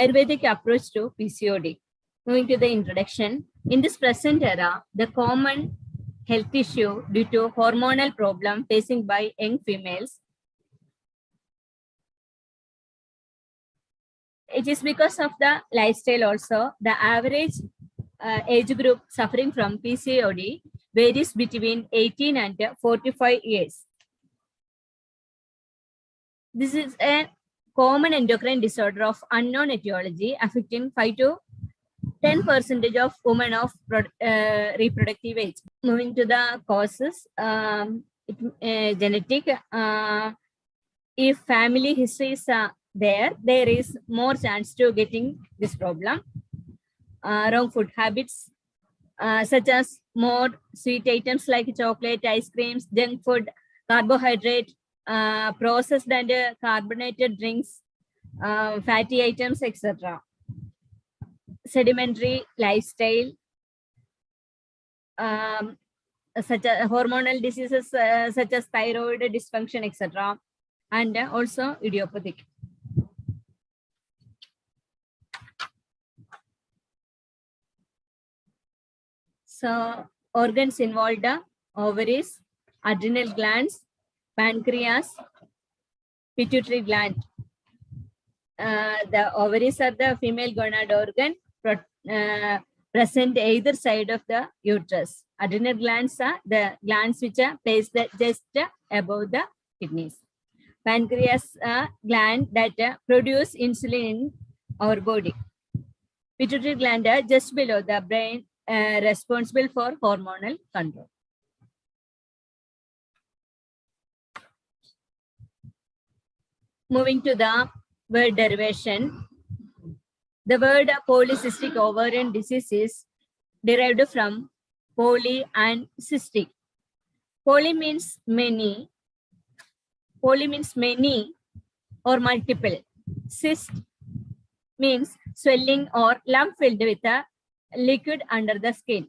Ayurvedic approach to PCOD. Moving to the introduction. In this present era, the common health issue due to hormonal problem facing by young females, it is because of the lifestyle also. The average age group suffering from PCOD varies between 18 and 45 years. This is a common endocrine disorder of unknown etiology affecting 5 to 10% of women of reproductive age. Moving to the causes, genetic. If family histories are there is more chance to getting this problem. Wrong food habits, such as more sweet items like chocolate, ice creams, junk food, carbohydrate, processed and carbonated drinks, fatty items, etc. Sedimentary lifestyle, such as hormonal diseases such as thyroid dysfunction, etc. And also idiopathic. So organs involved are ovaries, adrenal glands, pancreas, pituitary gland. The ovaries are the female gonad organ present either side of the uterus. Adrenal glands are the glands which are placed just above the kidneys. Pancreas gland that produce insulin in our body. Pituitary gland are just below the brain, responsible for hormonal control. Moving to the word derivation. The word polycystic ovarian disease is derived from poly and cystic. Poly means many. Poly means many or multiple. Cyst means swelling or lump filled with a liquid under the skin.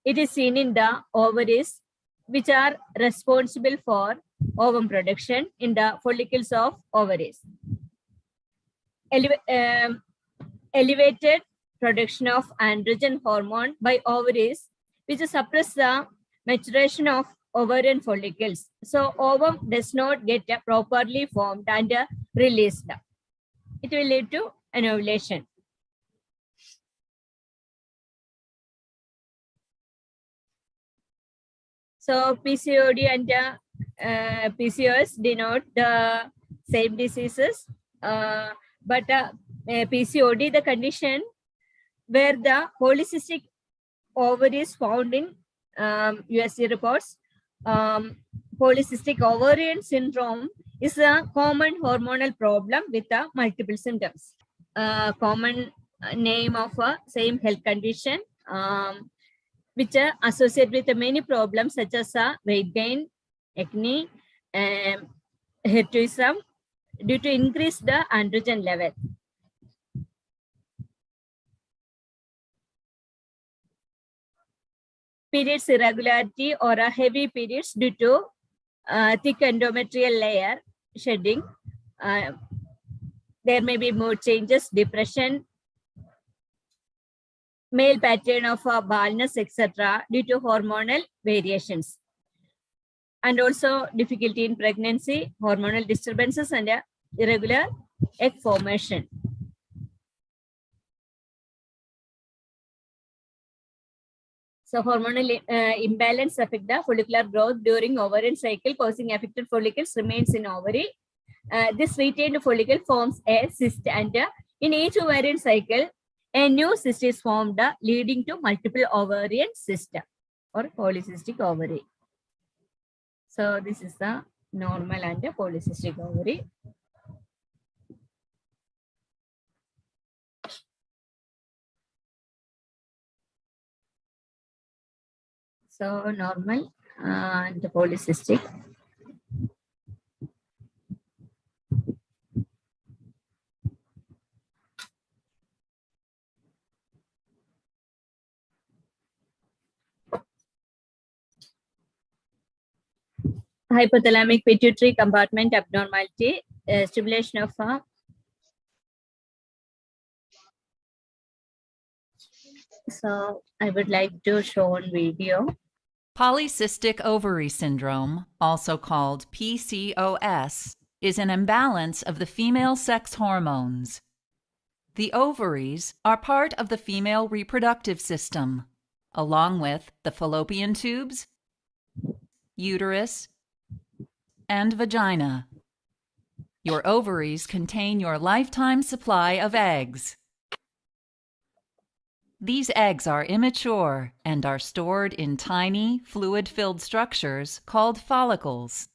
It is seen in the ovaries, which are responsible for ovum production in the follicles of ovaries. Elevated production of androgen hormone by ovaries, which suppress the maturation of ovarian follicles. So ovum does not get properly formed and released. It will lead to an ovulation. So PCOD and PCOS denote the same diseases, but PCOD, the condition where the polycystic ovary is found in USG reports. Polycystic ovarian syndrome is a common hormonal problem with multiple symptoms. Common name of a same health condition, which are associated with many problems such as weight gain, acne, hirsutism due to increased androgen level. Periods irregularity or heavy periods due to thick endometrial layer shedding. There may be mood changes, depression, male pattern of baldness, etc. due to hormonal variations. And also difficulty in pregnancy, hormonal disturbances, and irregular egg formation. So hormonal imbalance affect the follicular growth during ovarian cycle, causing affected follicles remains in ovary. This retained follicle forms a cyst, and in each ovarian cycle, a new cyst is formed, leading to multiple ovarian cyst or polycystic ovary. So this is the normal and polycystic ovary. So normal and polycystic. Hypothalamic pituitary compartment abnormality, stimulation of So I would like to show on video. Polycystic ovary syndrome, also called PCOS, is an imbalance of the female sex hormones. The ovaries are part of the female reproductive system, along with the fallopian tubes, uterus, and vagina. Your ovaries contain your lifetime supply of eggs. These eggs are immature and are stored in tiny, fluid-filled structures called follicles.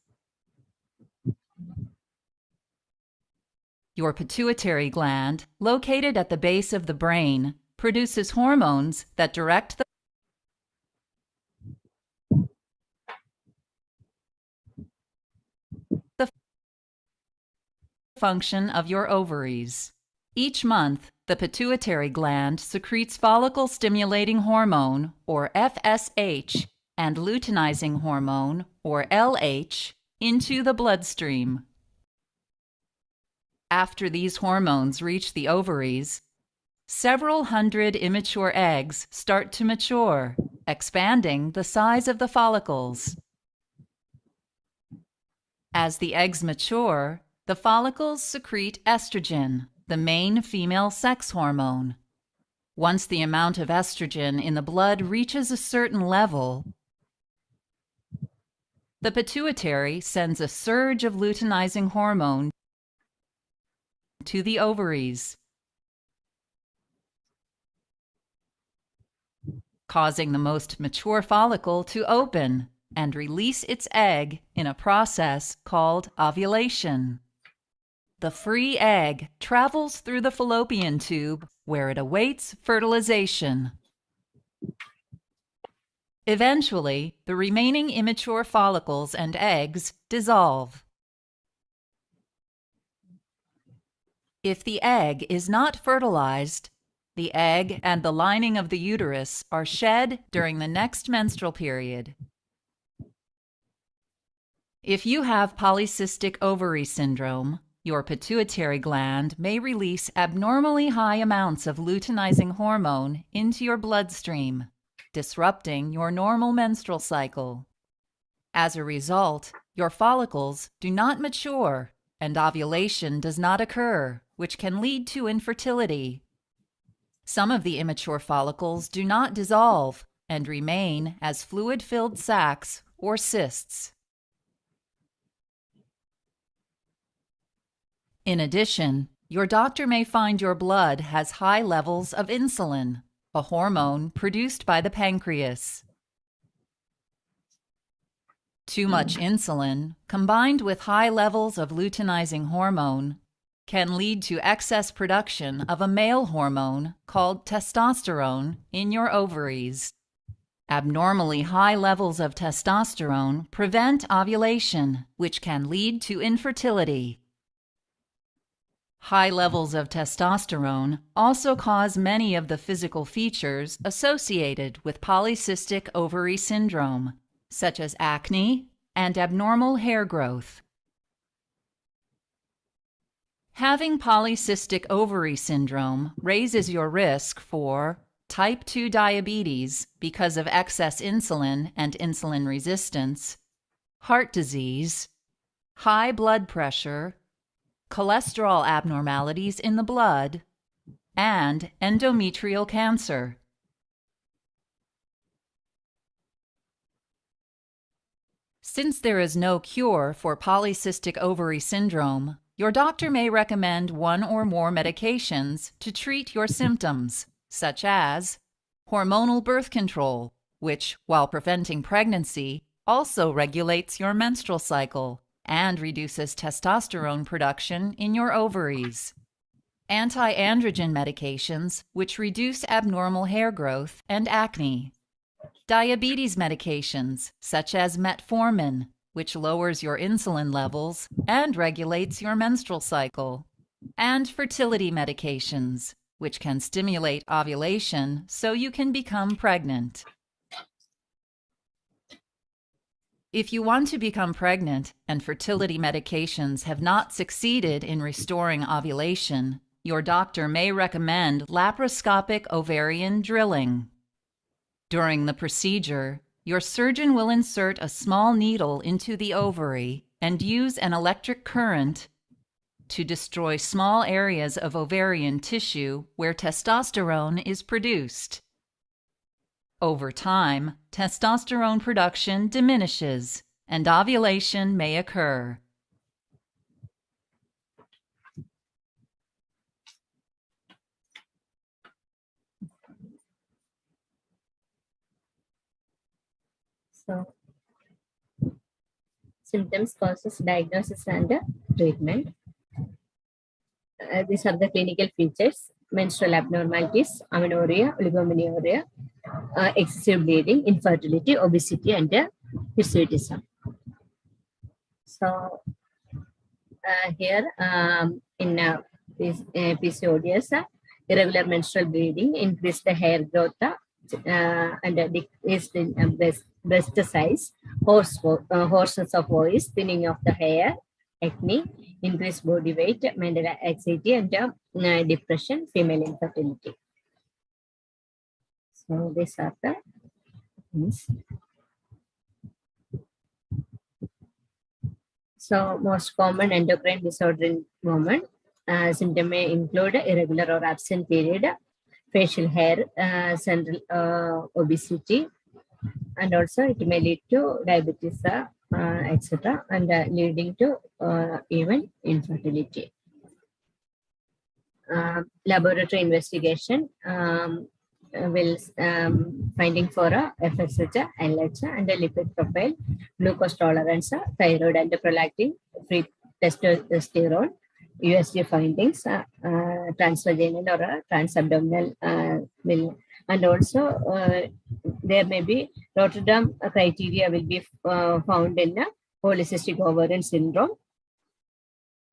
Your pituitary gland, located at the base of the brain, produces hormones that direct the function of your ovaries. Each month, the pituitary gland secretes follicle-stimulating hormone, or FSH, and luteinizing hormone, or LH, into the bloodstream. After these hormones reach the ovaries, several hundred immature eggs start to mature, expanding the size of the follicles. As the eggs mature, the follicles secrete estrogen, the main female sex hormone. Once the amount of estrogen in the blood reaches a certain level, the pituitary sends a surge of luteinizing hormone to the ovaries, causing the most mature follicle to open and release its egg in a process called ovulation. The free egg travels through the fallopian tube where it awaits fertilization. Eventually, the remaining immature follicles and eggs dissolve. If the egg is not fertilized, the egg and the lining of the uterus are shed during the next menstrual period. If you have polycystic ovary syndrome, your pituitary gland may release abnormally high amounts of luteinizing hormone into your bloodstream, disrupting your normal menstrual cycle. As a result, your follicles do not mature and ovulation does not occur, which can lead to infertility. Some of the immature follicles do not dissolve and remain as fluid-filled sacs or cysts. In addition, your doctor may find your blood has high levels of insulin, a hormone produced by the pancreas. Too much insulin, combined with high levels of luteinizing hormone, can lead to excess production of a male hormone called testosterone in your ovaries. Abnormally high levels of testosterone prevent ovulation, which can lead to infertility. High levels of testosterone also cause many of the physical features associated with polycystic ovary syndrome, such as acne and abnormal hair growth. Having polycystic ovary syndrome raises your risk for type 2 diabetes because of excess insulin and insulin resistance, heart disease, high blood pressure, cholesterol abnormalities in the blood, and endometrial cancer. Since there is no cure for polycystic ovary syndrome, your doctor may recommend one or more medications to treat your symptoms, such as hormonal birth control, which, while preventing pregnancy, also regulates your menstrual cycle and reduces testosterone production in your ovaries. Anti-androgen medications, which reduce abnormal hair growth and acne. Diabetes medications, such as metformin, which lowers your insulin levels and regulates your menstrual cycle. And fertility medications, which can stimulate ovulation so you can become pregnant. If you want to become pregnant and fertility medications have not succeeded in restoring ovulation, your doctor may recommend laparoscopic ovarian drilling. During the procedure, your surgeon will insert a small needle into the ovary and use an electric current to destroy small areas of ovarian tissue where testosterone is produced. Over time, testosterone production diminishes and ovulation may occur. So, symptoms, causes, diagnosis, and treatment. These are the clinical features: menstrual abnormalities, amenorrhea, oligomenorrhea, excessive bleeding, infertility, obesity, and hirsutism. So, here in PCODs, irregular menstrual bleeding, increase the hair growth, and decrease in breast size, hoarseness of voice, thinning of the hair, acne, increased body weight, mental anxiety, and depression, female infertility. So these are the things. So most common endocrine disorder in women symptom may include irregular or absent period, facial hair, central obesity, and also it may lead to diabetes, etc., and leading to even infertility. Laboratory investigation will finding for a FSH, LH, and a lipid profile, glucose tolerance, thyroid and prolactin, free testosterone, USG findings, transvaginal or transabdominal will, and also there may be Rotterdam criteria will be found in polycystic ovarian syndrome.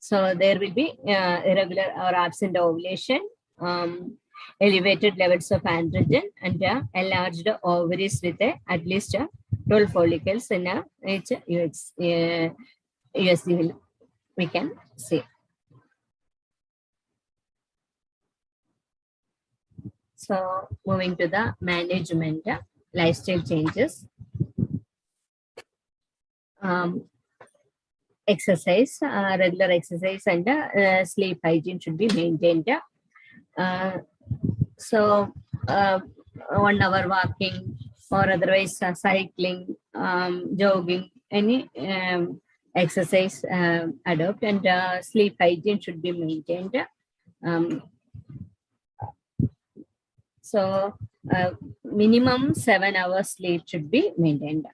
So there will be irregular or absent ovulation, elevated levels of androgen, and enlarged ovaries with at least 12 follicles in each USG we can see. So moving to the management, lifestyle changes. Exercise, regular exercise, and sleep hygiene should be maintained. So 1 hour walking or otherwise cycling, jogging, any exercise adopt, and sleep hygiene should be maintained. So minimum 7 hours sleep should be maintained.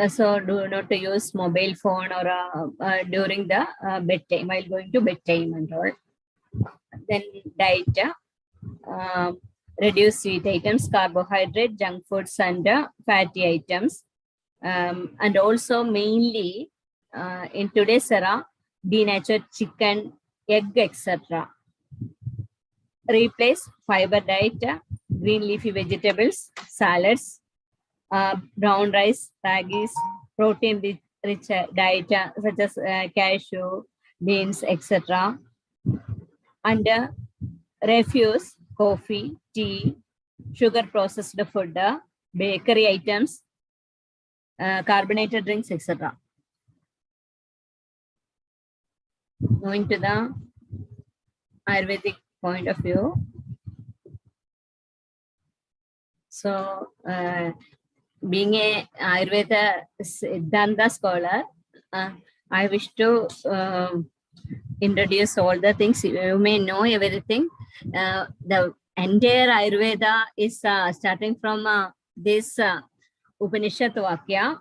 So do not use mobile phone or during the bedtime, while going to bedtime and all. Then diet, reduce sweet items, carbohydrate, junk foods, and fatty items. And also mainly in today's era, denatured chicken, egg, etc. Replace fiber diet, green leafy vegetables, salads, brown rice, ragis, protein-rich diet such as cashew, beans, etc. And refuse coffee, tea, sugar-processed food, bakery items, carbonated drinks, etc. Going to the Ayurvedic point of view. So, being a Ayurveda Siddhanta scholar, I wish to introduce all the things. You may know everything. The entire Ayurveda is starting from this Upanishad Vakya.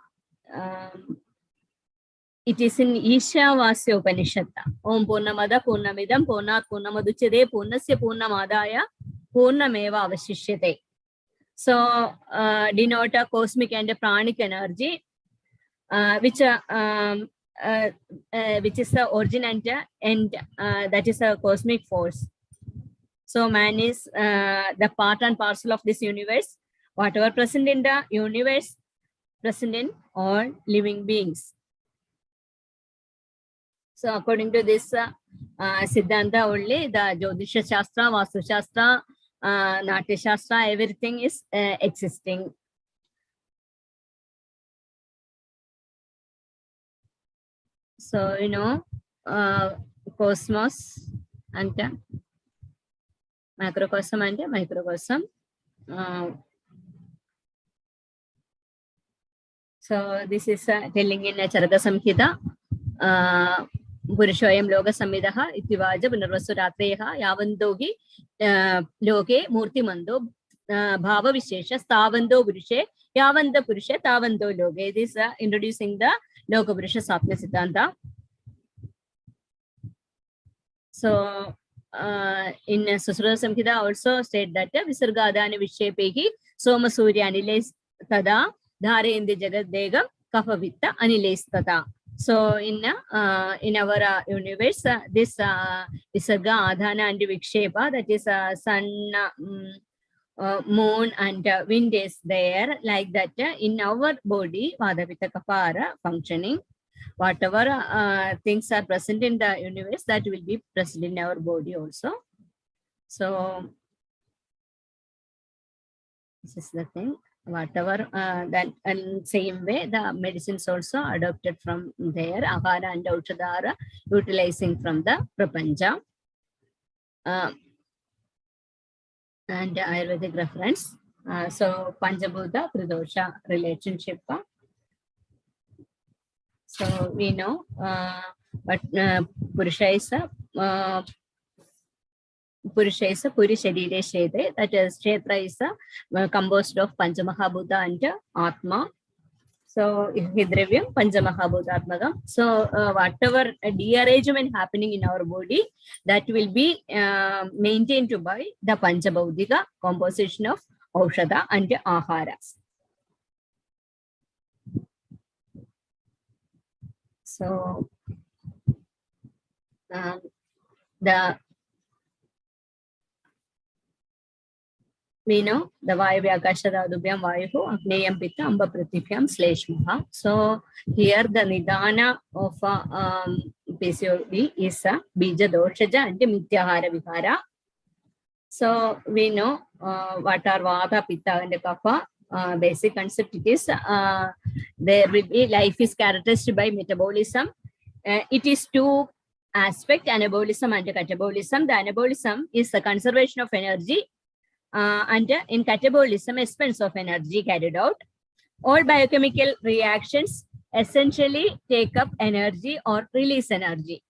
It is in Ishavasya Upanishad. Om Purnamada Purnamidam Purnat Purnamaduchade Purnasya Purnamadaya Purnameva Avashishyate. So denote a cosmic and a pranic energy, which is the origin and end, that is a cosmic force. So man is the part and parcel of this universe. Whatever present in the universe, present in all living beings. So according to this Siddhanta only, the Jyotisha Shastra, Vastu Shastra, Natya Shastra, everything is existing. So, you know, cosmos and macrocosm and microcosm. So this is telling in Charaka Samhita. Purushoyam Loga Samidaha, Itivaja, Punarvasu Ratreha, Yavandogi, Loge, Murti Mando, Bhava Vishesha, Stavando Purushe, Yavanda Purushe, Tavando Loge. This is introducing the Loka Purusha Sapna Siddhanta. So, in Susura Samhita also state that Visargadani Vishepehi, Soma Surya Aniles Tada, Dhare in the Jagat Dega, Kafavitta Aniles Tada. So in our universe, this Visarga, Adhana and Vikshepa, that is sun, moon and wind is there, like that in our body, Vadapitta Kapara functioning. Whatever things are present in the universe, that will be present in our body also. So this is the thing. Whatever that, and same way the medicines also adopted from there, ahara and aushadhara utilizing from the prapancha, and Ayurvedic reference. So panchabhouta tridosha relationship. So we know, but Purusha is Puri Sharire Shede, that is Kshetra is composed of Panchamahabhuta and Atma. So Hidravyam Panchamahabhuta Atmagam. So whatever dearrangement happening in our body, that will be maintained by the panchabhoutika composition of Aushadha and Aharas. So we know the Vayu Vyakashadadubhyam Vayu Agneyam Pitta Amba Pratibhyam Sleshmaha. So here the nidana of PCOD is Bija Doshaja and Mityahara Vihara. So we know what are Vata, Pitta and Kapha. Basic concept it is there will be life is characterized by metabolism. It is two aspects, anabolism and catabolism. The anabolism is the conservation of energy. And in catabolism, expense of energy carried out. All biochemical reactions essentially take up energy or release energy.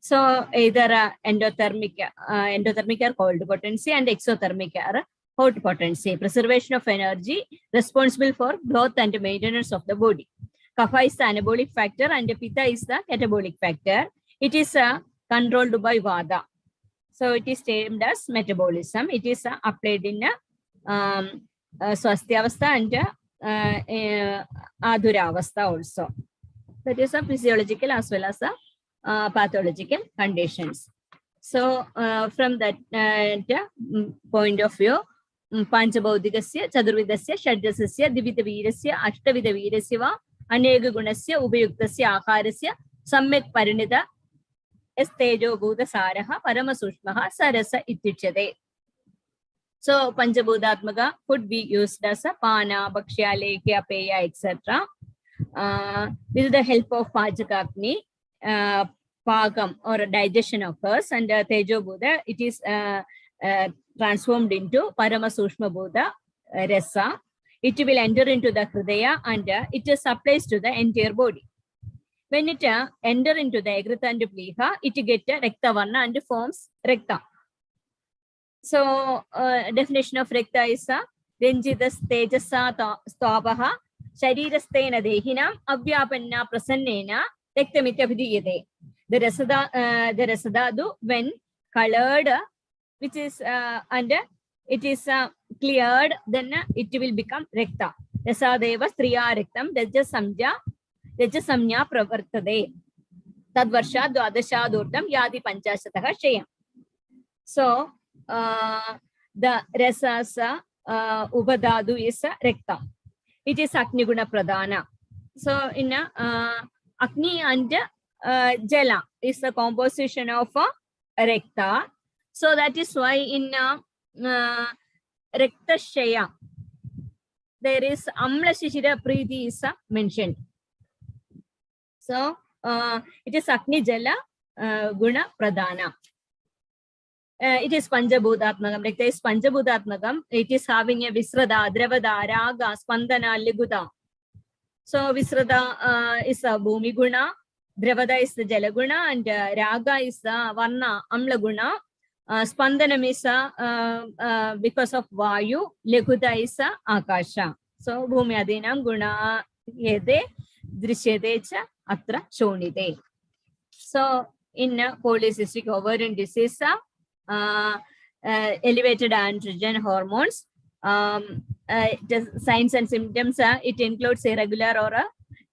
So either endothermic are cold potency and exothermic are hot potency. Preservation of energy responsible for growth and maintenance of the body. Kapha is the anabolic factor and Pitta is the catabolic factor. It is controlled by Vada. So it is termed as metabolism. It is applied in Swastyavastha and Adhuravastha also. That is a physiological as well as a pathological conditions. So from that point of view, Panchabhoutikasya, Chadurvidasya, Shadjasasya, Dividavirasya, Ashtavidavirasya va, Anega Gunasya, Upayuktasya, Akarasya, Samyak Parinida, Estejo Bhuta Saraha, Paramasushmaha, Sarasa Itichade. So Panchabhutatmaka could be used as a Pana, Bhakshya, Lekya, Peya, etc. With the help of Pachakagni, Pagam or a digestion occurs, and Tejo Buddha, it is transformed into Paramasushma Buddha Rasa. It will enter into the Hridaya and it supplies to the entire body. When it enter into the Agrita and Pliha, it gets Rekta Varna and forms Rekta. So definition of Rekta is Renjidas Tejasa Stabaha Sharirastena Dehinam Abhyapanna Prasannena Rektamitavidiyade. The Rasadadu, when colored, which is under it is cleared, then it will become Rekta. Rasadeva Striya Rektam Rajasamnya Pravartade. Tadvarsha Dwadasha Durdam Yadi Panchashataha Shayam. So the Rasasa Ubadadu is Rekta. It is Agni Guna Pradana. So in Agni and jala is the composition of rekta. So that is why in KSHAYA there is amla shishira preeti is mentioned. So it is Agni Jala Guna Pradhana. It is Panchabhoutatmakam. Rekta is Panchabhoutatmakam. It is having a Visrada, Dravada, Raga, Spandana, Liguda. So Visrada is a Bhumi Guna, Dravada is the Jala Guna, and Raga is the Varna Amla Guna. Spandanam is because of Vayu, Liguda is Akasha. So Bhumi Adinam Guna Yede Drishyadecha Atra Shonide. So in polycystic ovarian disease, elevated androgen hormones, signs and symptoms, it includes irregular or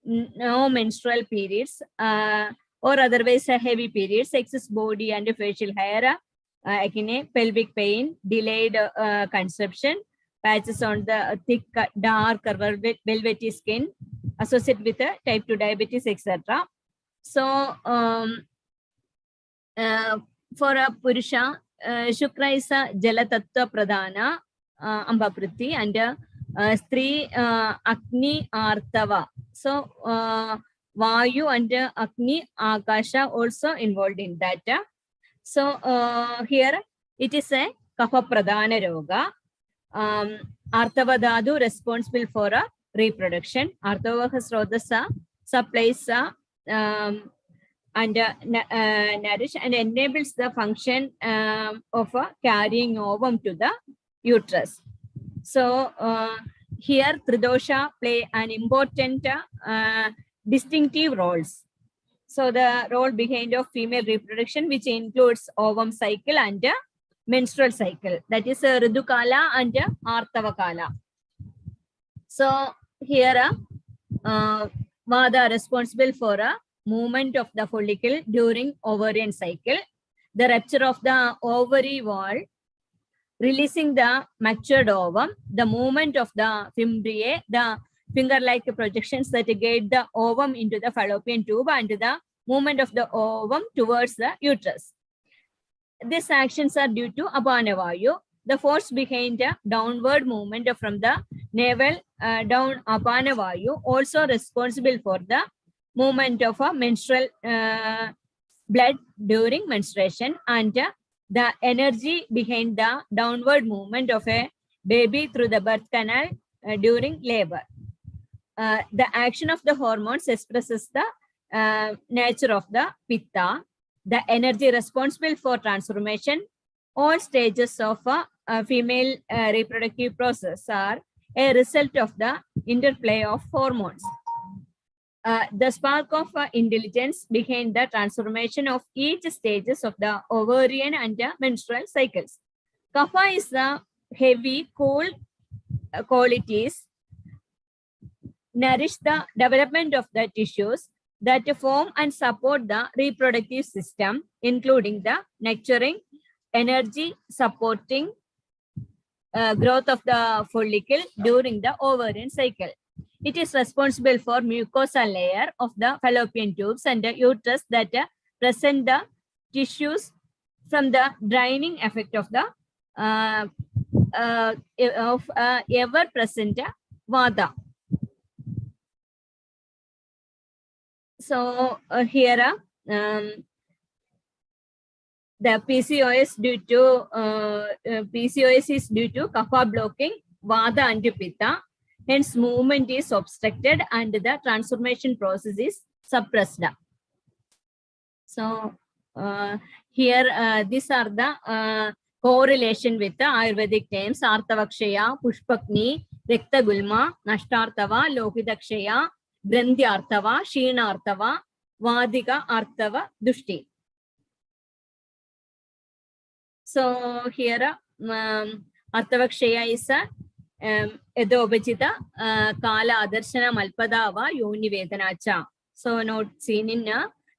no menstrual periods, or otherwise heavy periods, excess body and facial hair, acne, pelvic pain, delayed conception, patches on the thick, dark or velvety skin associated with type 2 diabetes, etc. So for a Purusha, Shukra is a Jalatattva Pradhana, Ambapriti, and Stri Agni Arthava. So Vayu and Agni Akasha also involved in that. So here it is a Kapha Pradhana Roga. Arthava Dhatu responsible for reproduction. Arthava Srodasa supplies and nourish and enables the function of carrying ovum to the uterus. So here tridosha play an important distinctive roles. So the role behind of female reproduction, which includes ovum cycle and menstrual cycle, that is Ridukala and Arthavakala. So here Vada responsible for movement of the follicle during ovarian cycle, the rupture of the ovary wall, releasing the matured ovum, the movement of the fimbriae, the finger-like projections that guide the ovum into the fallopian tube, and the movement of the ovum towards the uterus. These actions are due to Apanavayu, the force behind the downward movement from the navel down Apanavayu, also responsible for the movement of a menstrual blood during menstruation, and the energy behind the downward movement of a baby through the birth canal during labor. The action of the hormones expresses the nature of the pitta, the energy responsible for transformation. All stages of a female reproductive process are a result of the interplay of hormones. The spark of intelligence behind the transformation of each stages of the ovarian and menstrual cycles. Kapha is the heavy, cool qualities nourish the development of the tissues that form and support the reproductive system, including the nurturing, energy supporting growth of the follicle during the ovarian cycle. It is responsible for mucosal layer of the fallopian tubes and the uterus that present the tissues from the draining effect of the ever-present vata. So here the PCOS due to PCOS is due to kapha blocking vata and pitta. Hence, movement is obstructed and the transformation process is suppressed. So here these are the correlation with the Ayurvedic terms: arthavakshaya, pushpagni, rekta gulma, nashtarthava, lohidakshaya, grandhi arthava, sheena arthava, vadika arthava, dushti. So here arthavakshaya is a Edobachita Kala Adarshana Malpadava Yoni Vedanacha. So not seen in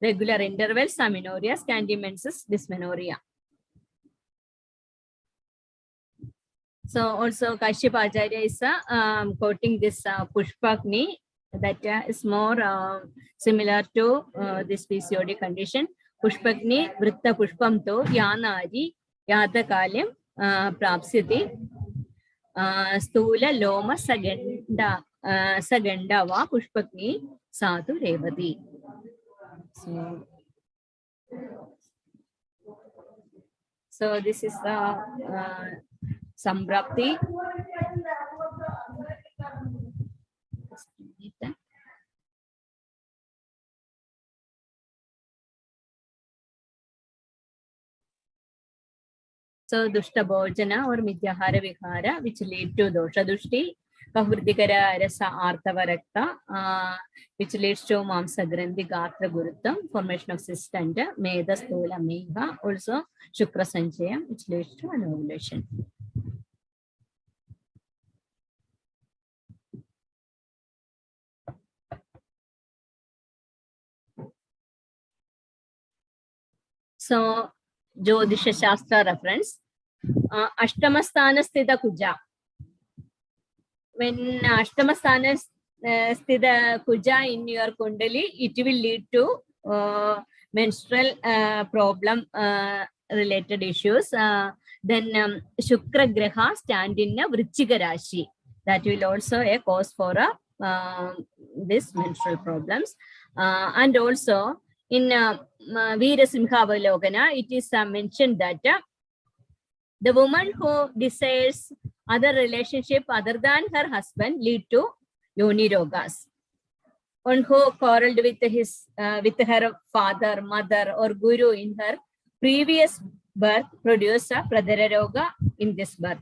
regular intervals, amenorrhea, scandimensis, dysmenorrhea. So also Kashyapa Acharya is quoting this Pushpagni that is more similar to this PCOD condition. Pushpagni vritta pushpam to yanari yata kalyam prapsyati stula loma saganda va pushpagni sadhu revati. So this is the samprapthi. So dushta bhojana or midyahara vihara, which lead to dosha dushti. Kahurdikara rasa arthava rakta, which leads to mamsa grandhi gatra guruttam, formation of cyst and meda sthola megha, also shukra sanchayam, which leads to an ovulation. So Jyotisha Shastra reference, Ashtamasthana Sthita Kuja. When Ashtamasthana Sthita Kuja in your Kundali, it will lead to menstrual problem related issues. Then Shukra Graha stand in a Vrichika Rashi. That will also a cause for this menstrual problems. And also in Veera Simhavalokana, it is mentioned that the woman who desires other relationship other than her husband lead to yoni rogas. One who quarreled with her father, mother, or guru in her previous birth produce a pradhara roga in this birth.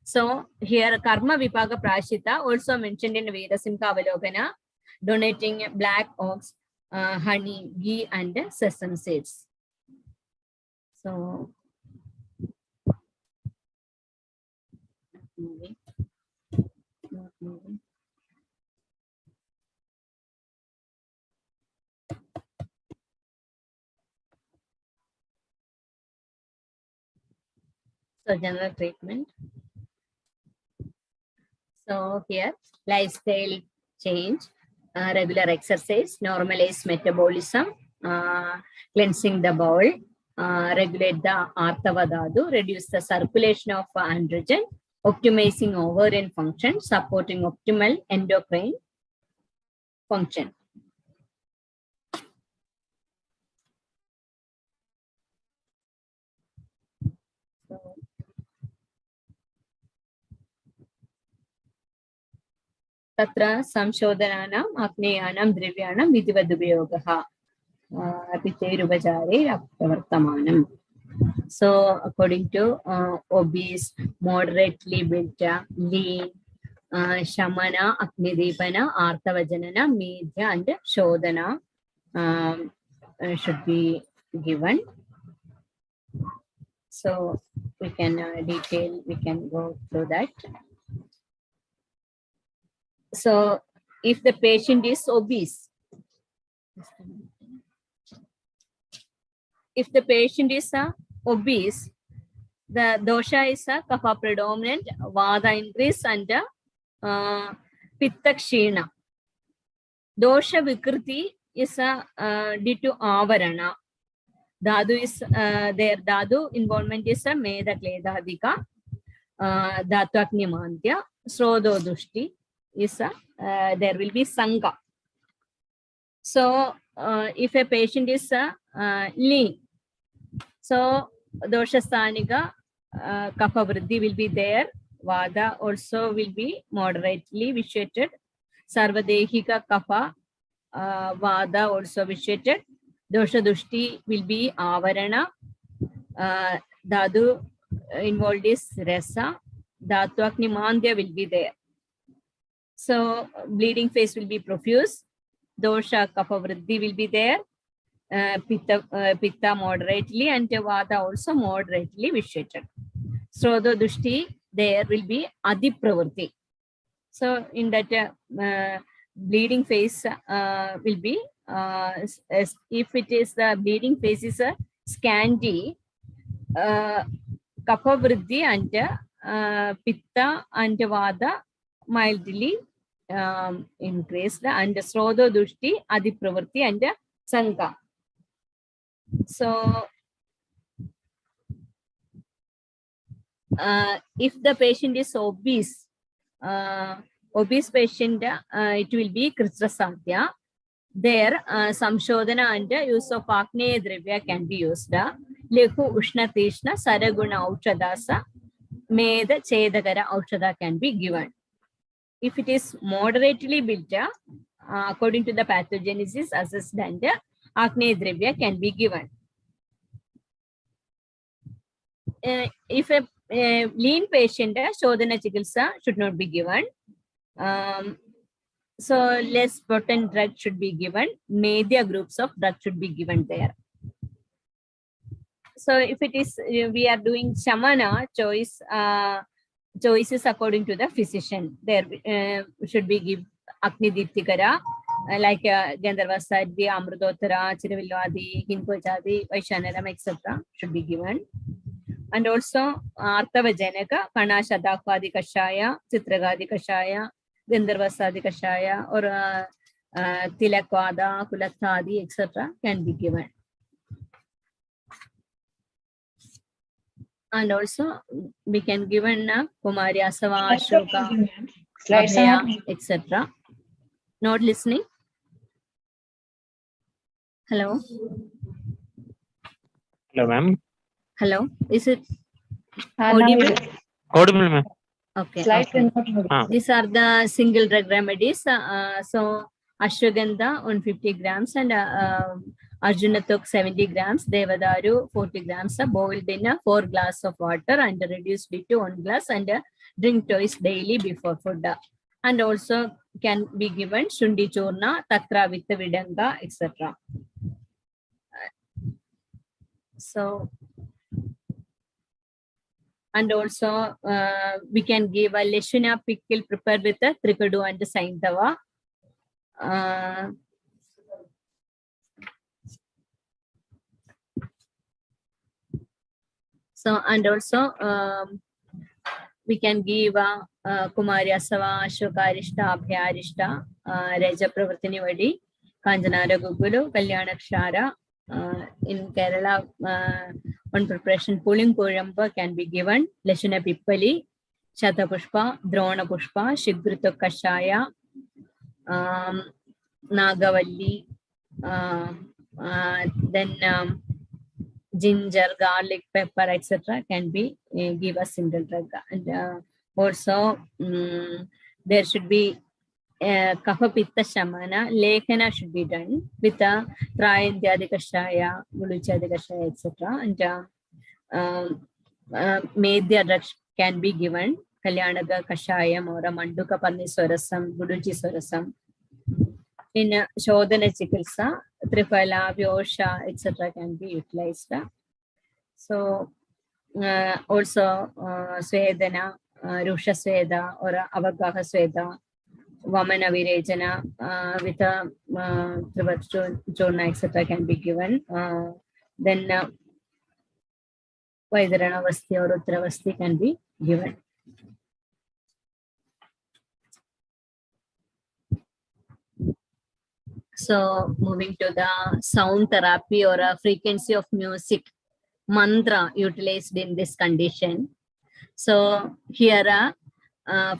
So here karma vipaga prashita also mentioned in Veda Simhavalokana, donating black ox, honey, ghee, and sesame seeds. So not moving. So general treatment. So here lifestyle change, regular exercise, normalize metabolism, cleansing the bowel, regulate the arthava dhatu, reduce the circulation of androgen, optimizing ovarian function, supporting optimal endocrine function. Tatra samshodhananam agneyanam drivyanam vidivadubhyogah apiterubhajare aptavartamanam. So according to obese, moderately built, lean, Shamana, Agnidipana, Arthavajanana, Medhya, and Shodhana should be given. So we can we can go through that. So if the patient is obese, the dosha is a kapha predominant, vada increase, and pitta kshina. Dosha vikriti is due to avarana. Dhatu is their dhatu involvement is a meda kledadika, dhatu agnimantya, srodho dushti is there will be sangha. So if a patient is lean, so dosha sthanika kapha vriddhi will be there. Vada also will be moderately vitiated. Sarvadehika kapha vada also vitiated. Dosha dushti will be avarana. Dhatu involved is rasa. Dhatu agnimandya will be there. So bleeding phase will be profuse. Dosha kapha vriddhi will be there. Pitta moderately, and vada also moderately vitiated. So the dushti there will be adipravritti. So in that bleeding phase will be if it is the bleeding phase is a scanty, kapha vriddhi and pitta and vada mildly increased, and Srodho Dushti, Adipravritti, and Sanka. So, if the patient is obese, obese patient, it will be Kritrasadhya. There, Samshodhana and use of Agneya Dravya can be used. Lehu Ushna Tishna Saraguna Aushadasa Meda Chedagara Aushada can be given. If it is moderately built, according to the pathogenesis assessed, and Agneya Dravya can be given. If a lean patient, Shodhana Chikitsa should not be given. So less potent drug should be given. Media groups of drug should be given there. So if it is, we are doing Shamana choice, choices according to the physician. There should be give Agni Diptikara, like Gandharva Sadhya, Amrudottara, Chiravilvadi, Hinkochadi, Vaishanaram, etc. should be given. And also ARTHAVA Janaka, Kanashadakvadi KSHAYA, Chitragadi KSHAYA, Gandharvasadi KSHAYA, or Tilakwada, Kulathadi, etc. can be given. And also we can given Kumari Asava, Ashoka, Abhaya, etc. Not listening? Hello? Hello, ma'am. Hello? Is it audible? Audible, ma'am. Okay. Okay. These are the single drug remedies. So Ashwagandha 150 grams and Arjunatok 70 grams, Devadaru 40 grams are boiled in 4 glasses of water and reduced it to 1 glass and drink twice daily before food. And also can be given Shundi Churna, Tatra with Vidanga, etc. So, and also we can give a Leshuna pickle prepared with a Trikadu and Saintava. So, and also we can give Kumari Asava, Ashokarishta, Abhyarishta, Reja Pravartini Vadi, Kanjanara Gugulu, Kalyanakshara. In Kerala, one preparation Pulling Kuramba can be given, Leshuna Pippali, Shata Pushpa, Drona Pushpa, Shigrito Kashaya, Nagavalli, then ginger, garlic, pepper, etc. can be give a single drug. And also there should be Kapha Pitta Shamana, Lekhana should be done with a Trayandyadi Kashaya, Guluchadi Kashaya, etc. And Medya drug can be given, Kalyanaga Kashayam or a Manduka Parniswarasam, Guduchi Swarasam. In Shodhana Chikitsa, Triphala, Vyosha, etc. can be utilized. So also Swedana, Rusha Sweda or Avagaha Sweda, Vamana Virejana with a Trivat etc. can be given. Then Vaidarana Vasti or Uttravasti can be given. So moving to the sound therapy or a frequency of music, mantra utilized in this condition. So here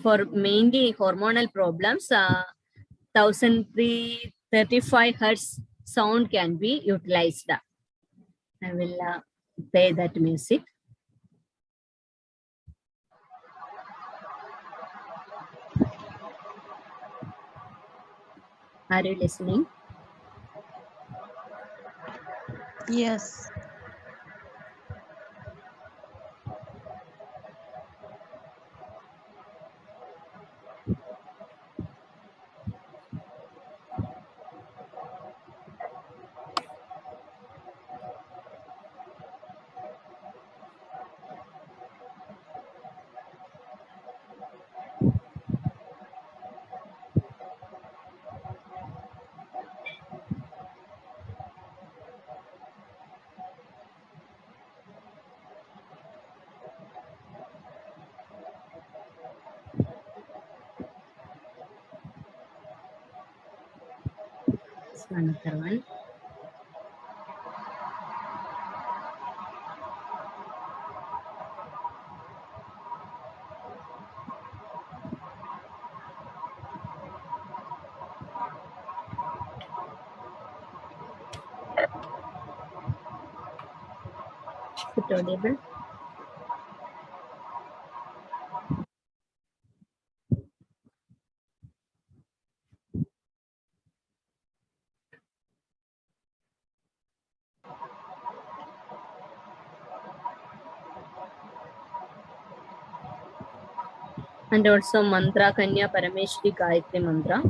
for mainly hormonal problems, 1335 Hertz sound can be utilized. I will play that music. Are you listening? Yes. another one. Is it audible? And also mantra Kanya Parameshwari Gayatri mantra.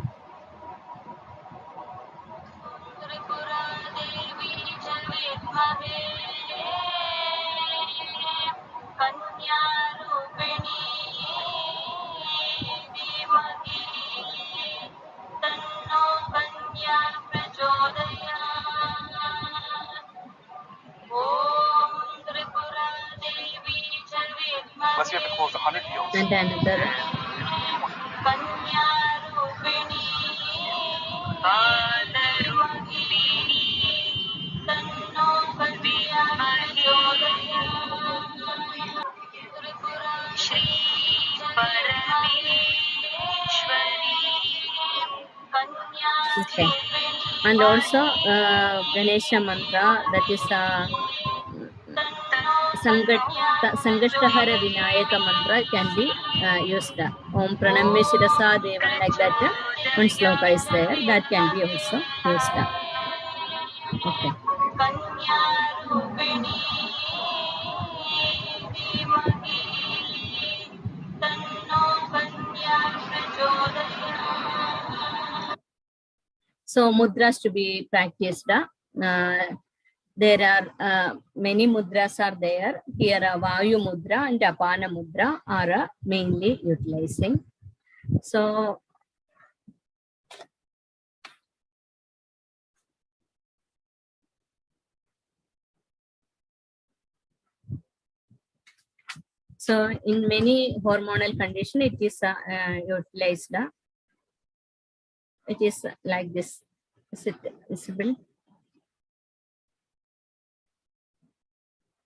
Unless you have to close 100 deals. And another. Okay. And also Ganesha mantra, that is Sangashtahara Vinayaka mantra can be used. Om Pranamya Shirasa Devam, like that. One sloka is there, that can be also used. Okay. So mudras to be practiced. There are many mudras are there. Here Vayu mudra and Apana mudra are mainly utilizing. So in many hormonal condition, it is utilized. It is like this. Is it visible?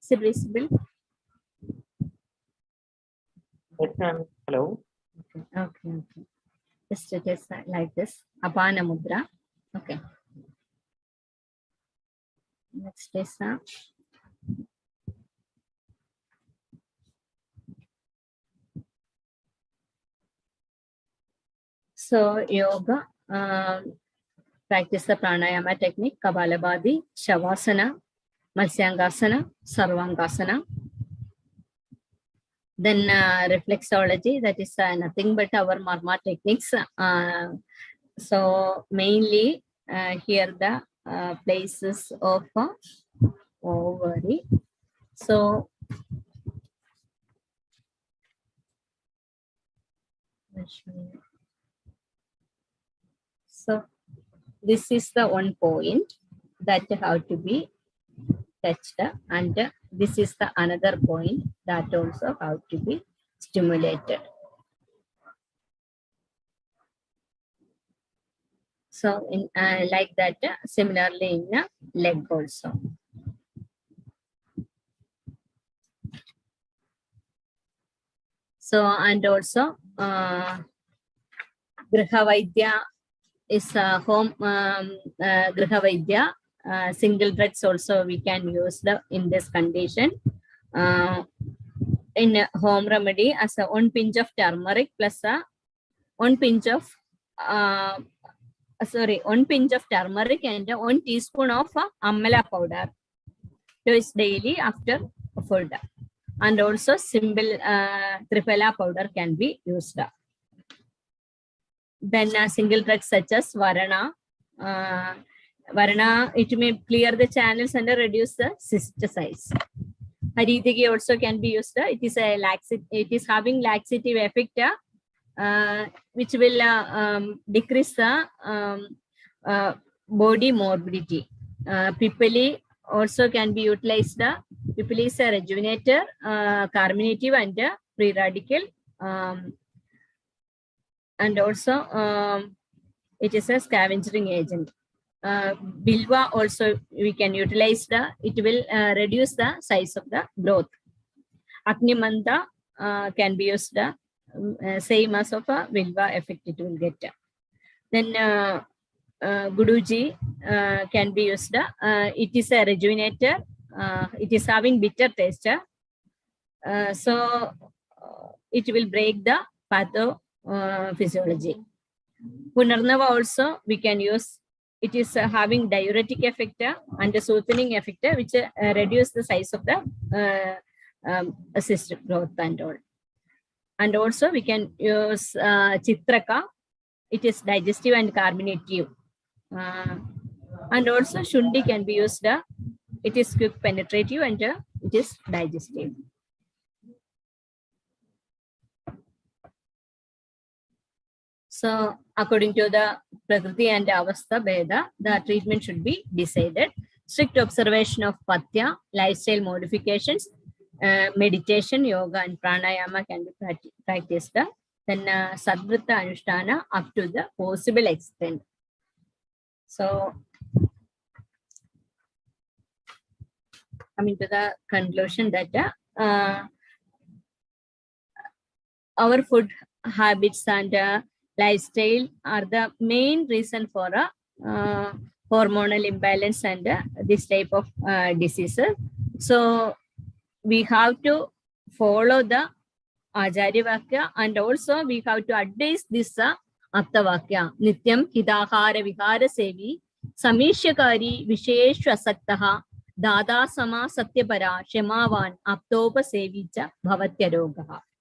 Is it visible? Yes, ma'am. Hello. Okay. Just it is like this. Apana mudra. Okay. Next is so yoga. Practice the pranayama technique, Kapalabhati, Shavasana, Matsyangasana, Sarvangasana. Then reflexology, that is nothing but our marma techniques. So mainly here the places of ovary. So this is the one point that have to be touched, and this is the another point that also have to be stimulated. So in like that, similarly in leg also. So and also Griha Vaidya is home Griha Vaidya. Single drugs also we can use in this condition. In home remedy as a 1 pinch of turmeric plus 1 pinch of 1 pinch of turmeric and 1 teaspoon of amla powder twice daily after food. And also simple triphala powder can be used. Then single drugs such as Varana. Varana, it may clear the channels and reduce the cyst size. Haridiki also can be used. It is a laxative. It is having laxative effect, which will decrease the body morbidity. Pipali also can be utilized. Pipali is a rejuvenator, carminative, and pre-radical, and also it is a scavenging agent. Bilva also we can utilize it will reduce the size of the growth. Agnimanta can be used same as of a Bilva effect it will get. Then Guduji can be used. It is a rejuvenator. It is having bitter taste. So it will break the pathophysiology. Punarnava also we can use. It is having diuretic effect and soothing effect, which reduce the size of the cyst growth and all. And also we can use Chitraka. It is digestive and carminative. And also Shundi can be used. It is quick penetrative and it is digestive. So according to the Prakriti and Avastha Bheda, the treatment should be decided. Strict observation of Patya, lifestyle modifications, meditation, yoga and pranayama can be practiced. Then Sadvrita Anushtana up to the possible extent. So coming to the conclusion that our food habits and lifestyle are the main reason for hormonal imbalance and this type of diseases. So we have to follow the Acharya and also we have to advise this Arthavakya. Nityam hidahara vihara sevi samishyakari vishesha asaktaha dada sama satyapara shemavan aptopa sevicha bhavatya rogaha.